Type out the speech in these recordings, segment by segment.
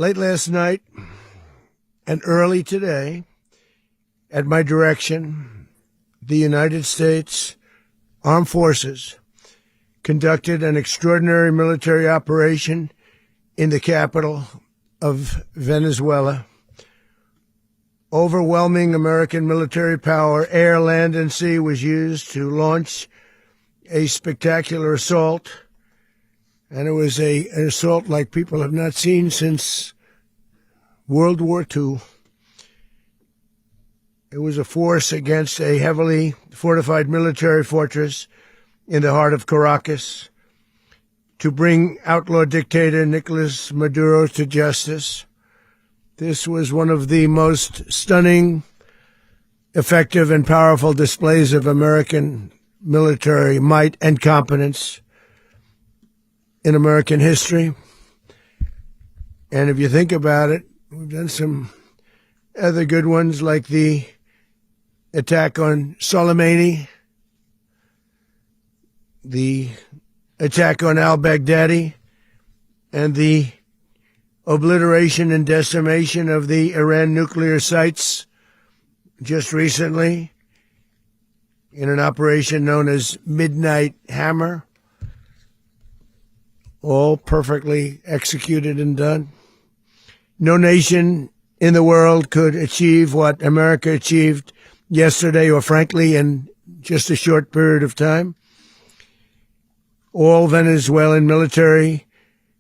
Late last night and early today, at my direction, the United States Armed Forces conducted an extraordinary military operation in the capital of Venezuela. Overwhelming American military power, air, land, and sea, was used to launch a spectacular assault. And it was an assault like people have not seen since World War II. It was a force against a heavily fortified military fortress in the heart of Caracas to bring outlaw dictator Nicolás Maduro to justice. This was one of the most stunning, effective, and powerful displays of American military might and competence in American history. And if you think about it, we've done some other good ones, like the attack on Soleimani, the attack on al-Baghdadi, and the obliteration and decimation of the Iran nuclear sites just recently in an operation known as Midnight Hammer. All perfectly executed and done. No nation in the world could achieve what America achieved yesterday, or frankly, in just a short period of time. All Venezuelan military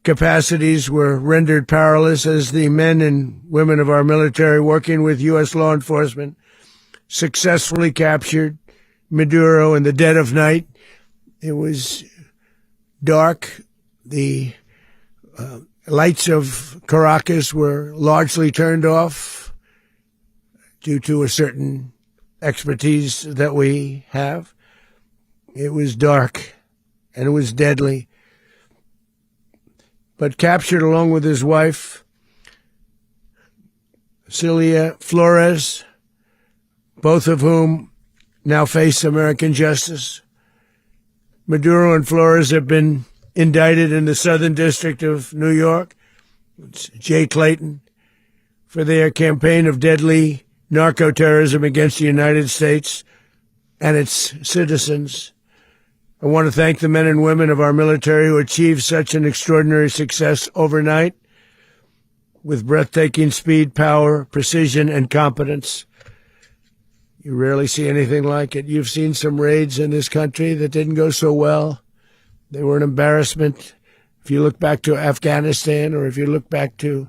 capacities were rendered powerless as the men and women of our military, working with U.S. law enforcement, successfully captured Maduro in the dead of night. It was dark. The lights of Caracas were largely turned off due to a certain expertise that we have. It was dark and it was deadly. But captured along with his wife, Celia Flores, both of whom now face American justice. Maduro and Flores have been indicted in the Southern District of New York, it's Jay Clayton, for their campaign of deadly narco-terrorism against the United States and its citizens. I want to thank the men and women of our military who achieved such an extraordinary success overnight with breathtaking speed, power, precision, and competence. You rarely see anything like it. You've seen some raids in this country that didn't go so well. They were an embarrassment. If you look back to Afghanistan, or if you look back to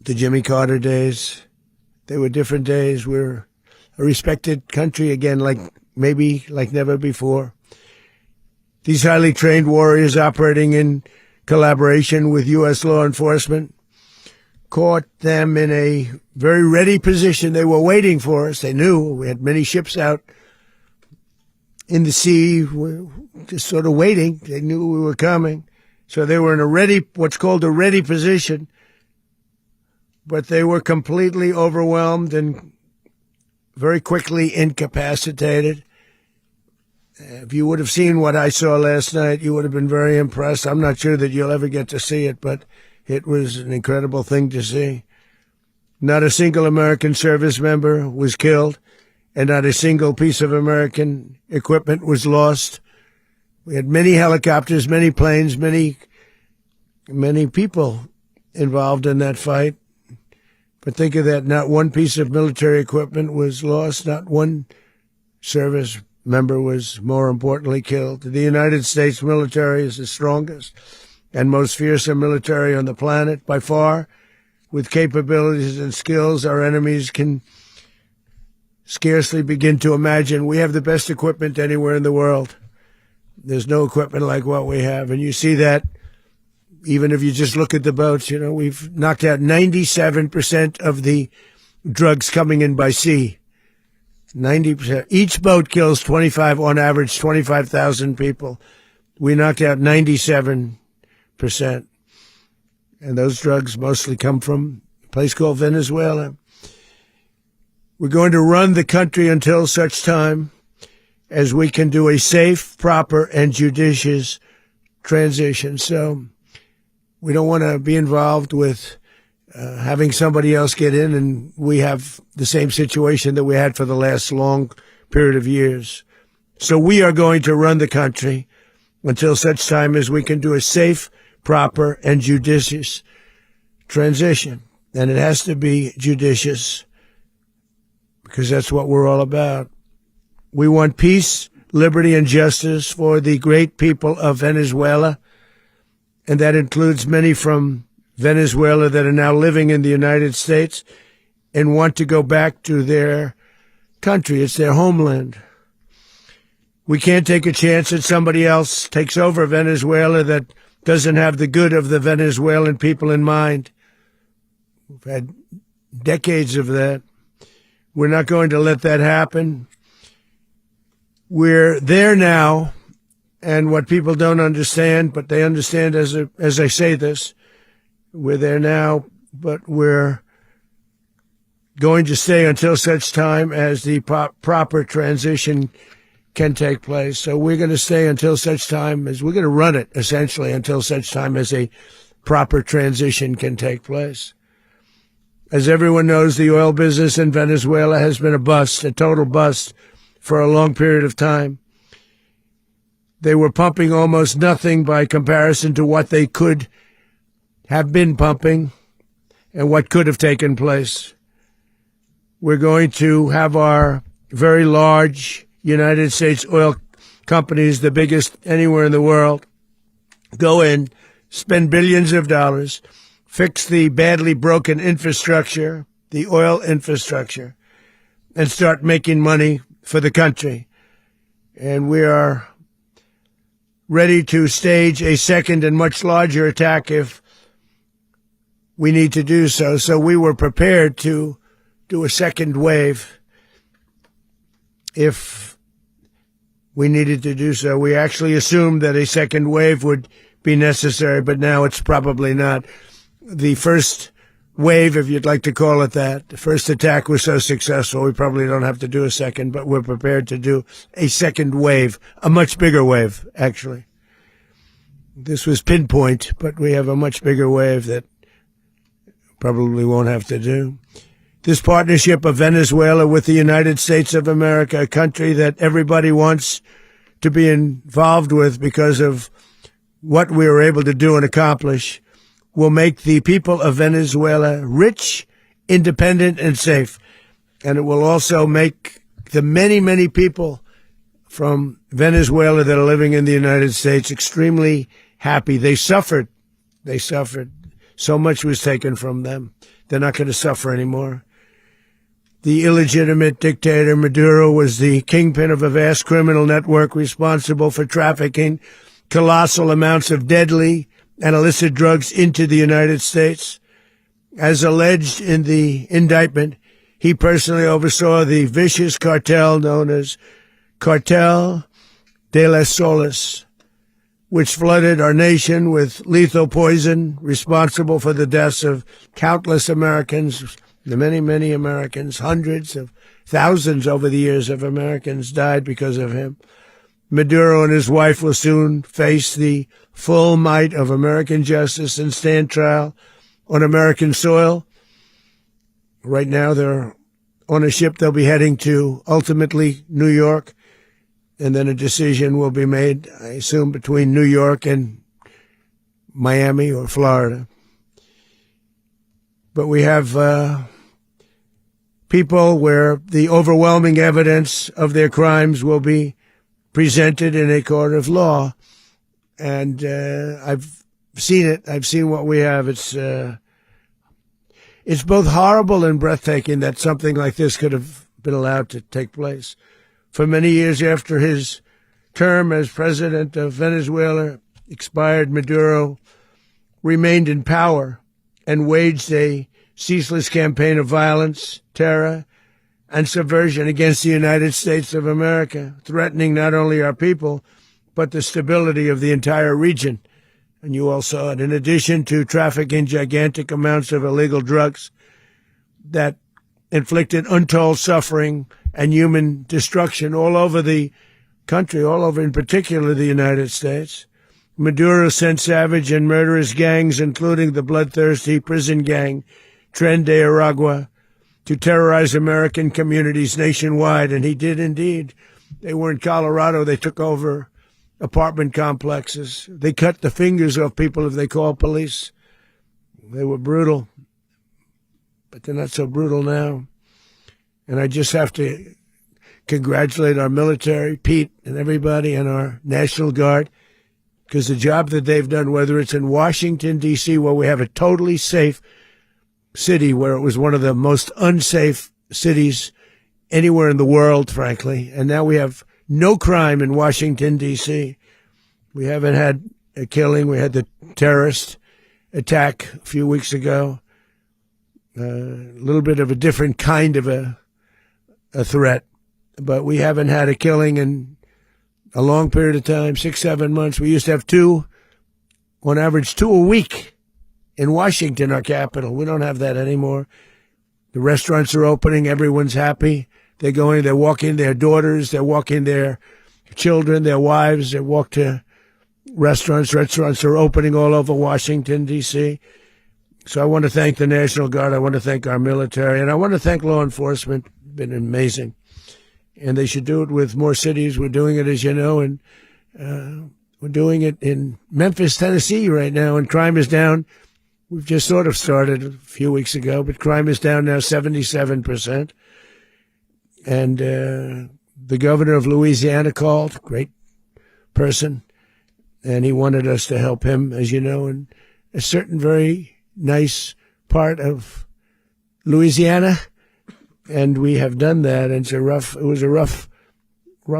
the Jimmy Carter days, they were different days. We're a respected country again, like never before. These highly trained warriors, operating in collaboration with U.S. law enforcement, caught them in a very ready position. They were waiting for us. They knew we had many ships out in the sea, just sort of waiting. They knew we were coming. So they were in what's called a ready position, but they were completely overwhelmed and very quickly incapacitated. If you would have seen what I saw last night, you would have been very impressed. I'm not sure that you'll ever get to see it, but it was an incredible thing to see. Not a single American service member was killed, and not a single piece of American equipment was lost. We had many helicopters, many planes, many people involved in that fight. But think of that, not one piece of military equipment was lost, not one service member was, more importantly, killed. The United States military is the strongest and most fearsome military on the planet, by far. With capabilities and skills our enemies can scarcely begin to imagine. We have the best equipment anywhere in the world. There's no equipment like what we have. And you see that even if you just look at the boats. You know, we've knocked out 97% of the drugs coming in by sea. 90%. Each boat kills on average, 25,000 people. We knocked out 97%. And those drugs mostly come from a place called Venezuela. We're going to run the country until such time as we can do a safe, proper, and judicious transition. So We don't want to be involved with having somebody else get in, and we have the same situation that we had for the last long period of years. So we are going to run the country until such time as we can do a safe, proper, and judicious transition. And it has to be judicious because that's what we're all about. We want peace, liberty, and justice for the great people of Venezuela, and that includes many from Venezuela that are now living in the United States and want to go back to their country. It's their homeland. We can't take a chance that somebody else takes over Venezuela that doesn't have the good of the Venezuelan people in mind. We've had decades of that. We're not going to let that happen. We're there now, and what people don't understand, but they understand as I say this, we're there now, but we're going to stay until such time as the proper transition can take place. So we're going to stay until such time as we're going to run it, essentially, until such time as a proper transition can take place. As everyone knows, the oil business in Venezuela has been a bust, a total bust, for a long period of time. They were pumping almost nothing by comparison to what they could have been pumping and what could have taken place. We're going to have our very large United States oil companies, the biggest anywhere in the world, go in, spend billions of dollars, fix the badly broken infrastructure, the oil infrastructure, and start making money for the country. And we are ready to stage a second and much larger attack if we need to do so. So we were prepared to do a second wave if we needed to do so. We actually assumed that a second wave would be necessary, but now it's probably not. The first wave, if you'd like to call it that, the first attack was so successful, we probably don't have to do a second, but we're prepared to do a second wave, a much bigger wave, actually. This was pinpoint, but we have a much bigger wave that probably won't have to do. This partnership of Venezuela with the United States of America, a country that everybody wants to be involved with because of what we were able to do and accomplish, will make the people of Venezuela rich, independent, and safe. And it will also make the many, many people from Venezuela that are living in the United States extremely happy. They suffered. They suffered. So much was taken from them. They're not going to suffer anymore. The illegitimate dictator Maduro was the kingpin of a vast criminal network responsible for trafficking colossal amounts of deadly and illicit drugs into the United States. As alleged in the indictment, he personally oversaw the vicious cartel known as Cartel de las Solas, which flooded our nation with lethal poison, responsible for the deaths of countless Americans, the many, many Americans. Hundreds of thousands over the years of Americans died because of him. Maduro and his wife will soon face the full might of American justice and stand trial on American soil. Right now, they're on a ship they'll be heading to, ultimately, New York. And then a decision will be made, I assume, between New York and Miami or Florida. But we have people where the overwhelming evidence of their crimes will be presented in a court of law. And I've seen it. I've seen what we have. It's both horrible and breathtaking that something like this could have been allowed to take place. For many years after his term as president of Venezuela expired, Maduro remained in power and waged a ceaseless campaign of violence, terror, and subversion against the United States of America, threatening not only our people, but the stability of the entire region. And you all saw it. In addition to trafficking gigantic amounts of illegal drugs that inflicted untold suffering and human destruction all over the country, all over in particular the United States, Maduro sent savage and murderous gangs, including the bloodthirsty prison gang, Tren de Aragua, to terrorize American communities nationwide, and he did indeed. They were in Colorado. They took over apartment complexes. They cut the fingers off people if they called police. They were brutal, but they're not so brutal now. And I just have to congratulate our military, Pete and everybody, and our National Guard, because the job that they've done, whether it's in Washington, D.C., where we have a totally safe city, where it was one of the most unsafe cities anywhere in the world, frankly, and now we have no crime in Washington, D.C. We haven't had a killing. We had the terrorist attack a few weeks ago, a little bit of a different kind of a threat, but we haven't had a killing in a long period of time, 6-7 months. We used to have on average two a week in Washington, our capital. We don't have that anymore. The restaurants are opening. Everyone's happy. They're walking their daughters. They're walking their children, their wives. They walk to restaurants. Restaurants are opening all over Washington, D.C. So I want to thank the National Guard. I want to thank our military. And I want to thank law enforcement. It's been amazing. And they should do it with more cities. We're doing it, as you know, and we're doing it in Memphis, Tennessee right now, and crime is down. We've just sort of started a few weeks ago, but crime is down now 77%. And the governor of Louisiana called, great person, and he wanted us to help him, as you know, in a certain very nice part of Louisiana. And we have done that. And it was a rough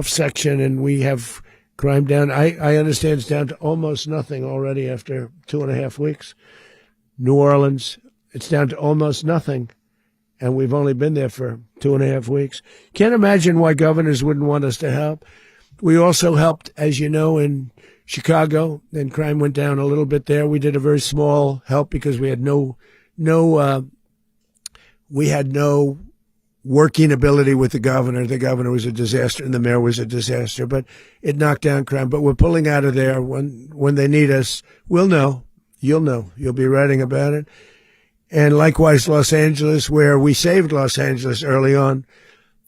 section, and we have crime down. I understand it's down to almost nothing already after 2.5 weeks. New Orleans, it's down to almost nothing. And we've only been there for 2.5 weeks. Can't imagine why governors wouldn't want us to help. We also helped, as you know, in Chicago, and crime went down a little bit there. We did a very small help because we had no working ability with the governor. The governor was a disaster and the mayor was a disaster, but it knocked down crime. But we're pulling out of there. When they need us, we'll know. You'll know. You'll be writing about it. And likewise, Los Angeles, where we saved Los Angeles early on,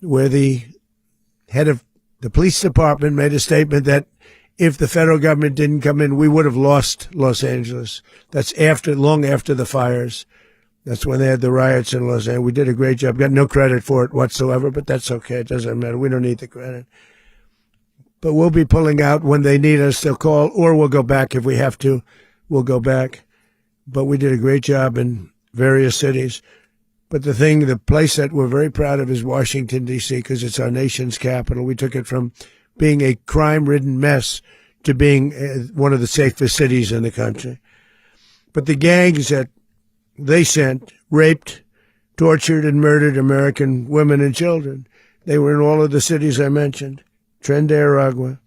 where the head of the police department made a statement that if the federal government didn't come in, we would have lost Los Angeles. That's long after the fires. That's when they had the riots in Los Angeles. We did a great job. Got no credit for it whatsoever, but that's okay. It doesn't matter. We don't need the credit. But we'll be pulling out when they need us. They'll call, or we'll go back if we have to. We'll go back. But we did a great job in various cities. But the place that we're very proud of is Washington, D.C., because it's our nation's capital. We took it from being a crime-ridden mess to being one of the safest cities in the country. But the gangs that they sent raped, tortured, and murdered American women and children. They were in all of the cities I mentioned, Tren de Aragua.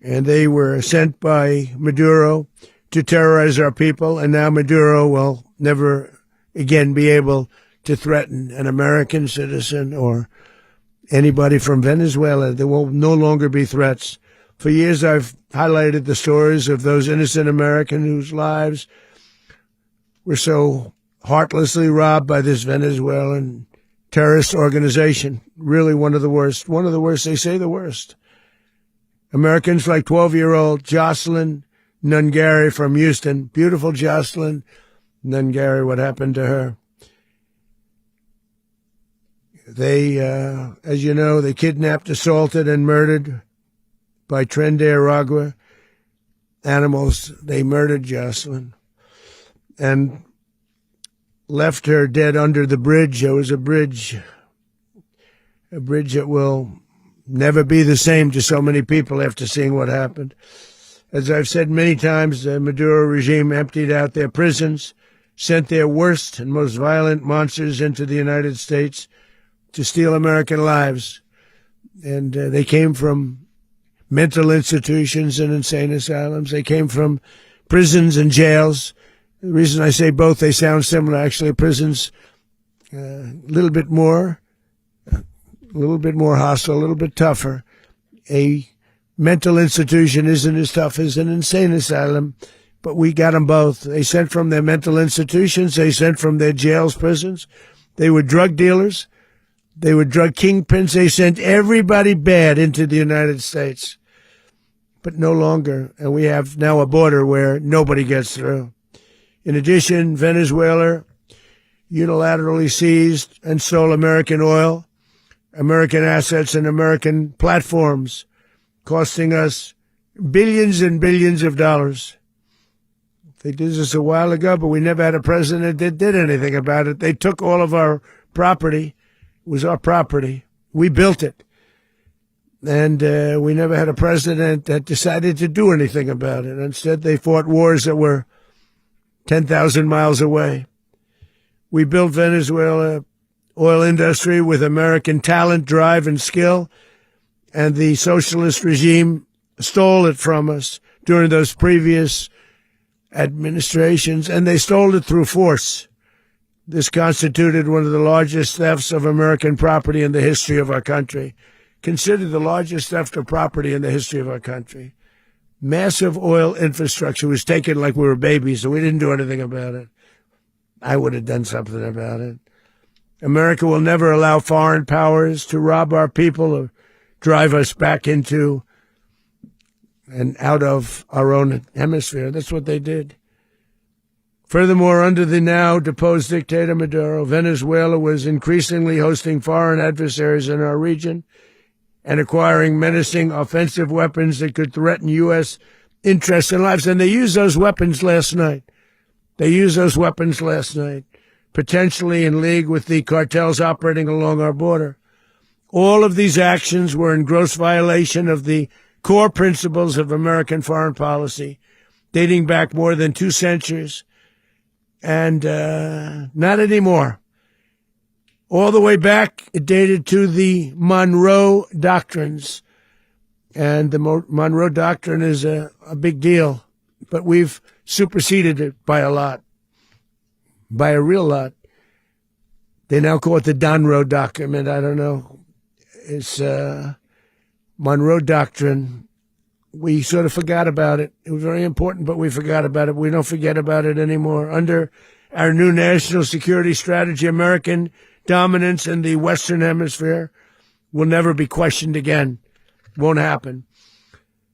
And they were sent by Maduro to terrorize our people, and now Maduro will never again be able to threaten an American citizen or anybody from Venezuela. There will no longer be threats. For years, I've highlighted the stories of those innocent Americans whose lives were so heartlessly robbed by this Venezuelan terrorist organization. Really one of the worst. One of the worst. They say the worst. Americans like 12-year-old Jocelyn Nungari from Houston. Beautiful Jocelyn Nungari. What happened to her? They, as you know, they kidnapped, assaulted, and murdered by Tren de Aragua animals. They murdered Jocelyn and left her dead under the bridge. There was a bridge that will never be the same to so many people after seeing what happened. As I've said many times, the Maduro regime emptied out their prisons, sent their worst and most violent monsters into the United States to steal American lives. And they came from mental institutions and insane asylums. They came from prisons and jails. The reason I say both, they sound similar. Actually, prisons a little bit more hostile, a little bit tougher. A mental institution isn't as tough as an insane asylum, but we got them both. They sent from their mental institutions. They sent from their jails, prisons. They were drug dealers. They were drug kingpins. They sent everybody bad into the United States, but no longer. And we have now a border where nobody gets through. In addition, Venezuela unilaterally seized and stole American oil, American assets, and American platforms, costing us billions and billions of dollars. They did this a while ago, but we never had a president that did anything about it. They took all of our property. It was our property. We built it. And we never had a president that decided to do anything about it. Instead, they fought wars that were 10,000 miles away. We built Venezuela oil industry with American talent, drive, and skill, and the socialist regime stole it from us during those previous administrations, and they stole it through force. This constituted one of the largest thefts of American property in the history of our country. Considered the largest theft of property in the history of our country. Massive oil infrastructure was taken like we were babies, and we didn't do anything about it. I would have done something about it. America will never allow foreign powers to rob our people or drive us back into and out of our own hemisphere. That's what they did. Furthermore, under the now deposed dictator Maduro, Venezuela was increasingly hosting foreign adversaries in our region and acquiring menacing offensive weapons that could threaten U.S. interests and lives. And they used those weapons last night. Potentially in league with the cartels operating along our border. All of these actions were in gross violation of the core principles of American foreign policy, dating back more than 2 centuries, and not anymore. All the way back, it dated to the Monroe Doctrines, and the Monroe Doctrine is a big deal, but we've superseded it by a lot, by a real lot. They now call it the Monroe Document. I don't know. It's Monroe Doctrine. We sort of forgot about it. It was very important, but we forgot about it. We don't forget about it anymore. Under our new national security strategy, American dominance in the Western Hemisphere will never be questioned again. Won't happen.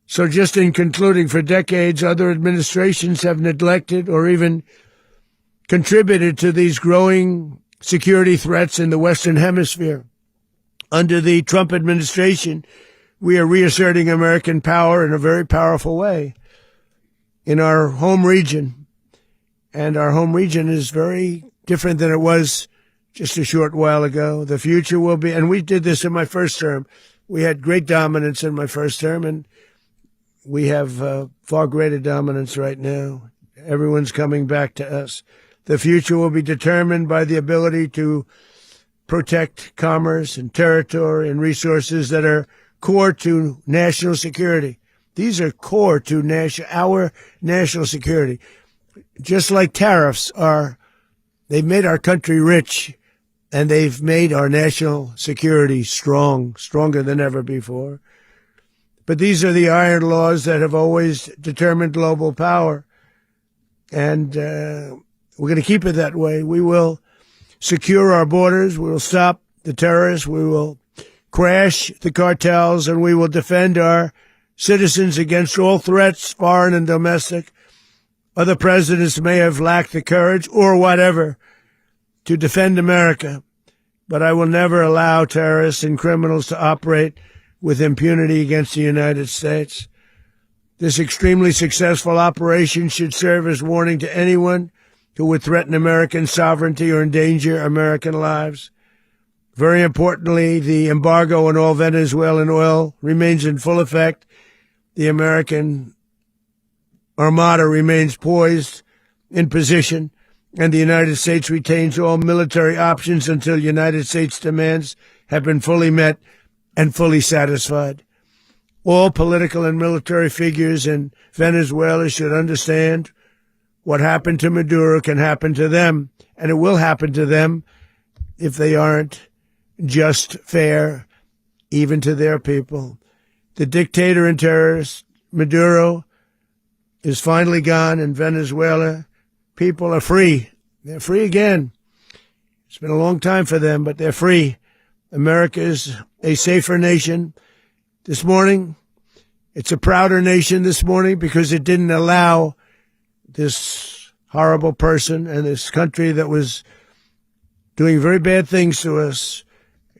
So just in concluding, for decades, other administrations have neglected or even contributed to these growing security threats in the Western Hemisphere. Under the Trump administration, we are reasserting American power in a very powerful way in our home region. And our home region is very different than it was just a short while ago. The future will be, and we did this in my first term. We had great dominance in my first term, and we have far greater dominance right now. Everyone's coming back to us. The future will be determined by the ability to protect commerce and territory and resources that are core to national security. These are core to our national security. Just like tariffs they've made our country rich, and they've made our national security stronger than ever before. But these are the iron laws that have always determined global power. And we're going to keep it that way. We will secure our borders. We will stop the terrorists. We will crash the cartels, and we will defend our citizens against all threats, foreign and domestic. Other presidents may have lacked the courage or whatever to defend America, but I will never allow terrorists and criminals to operate with impunity against the United States. This extremely successful operation should serve as warning to anyone who would threaten American sovereignty or endanger American lives. Very importantly, the embargo on all Venezuelan oil remains in full effect. The American Armada remains poised in position, and the United States retains all military options until United States demands have been fully met and fully satisfied. All political and military figures in Venezuela should understand what happened to Maduro can happen to them, and it will happen to them if they aren't just fair, even to their people. The dictator and terrorist, Maduro, is finally gone in Venezuela. People are free. They're free again. It's been a long time for them, but they're free. America is a safer nation. This morning, it's a prouder nation this morning because it didn't allow this horrible person and this country that was doing very bad things to us.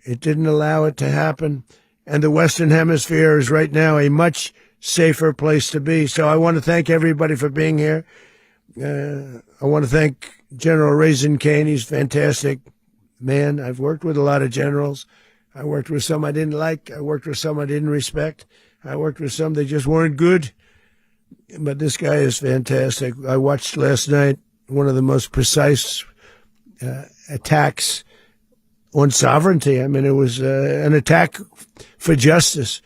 It didn't allow it to happen. And the Western Hemisphere is right now a much safer place to be. So I want to thank everybody for being here. I want to thank General Raisin Kane. He's a fantastic man. I've worked with a lot of generals. I worked with some I didn't like. I worked with some I didn't respect. I worked with some that just weren't good. But this guy is fantastic. I watched last night one of the most precise attacks on sovereignty. I mean, it was an attack for justice.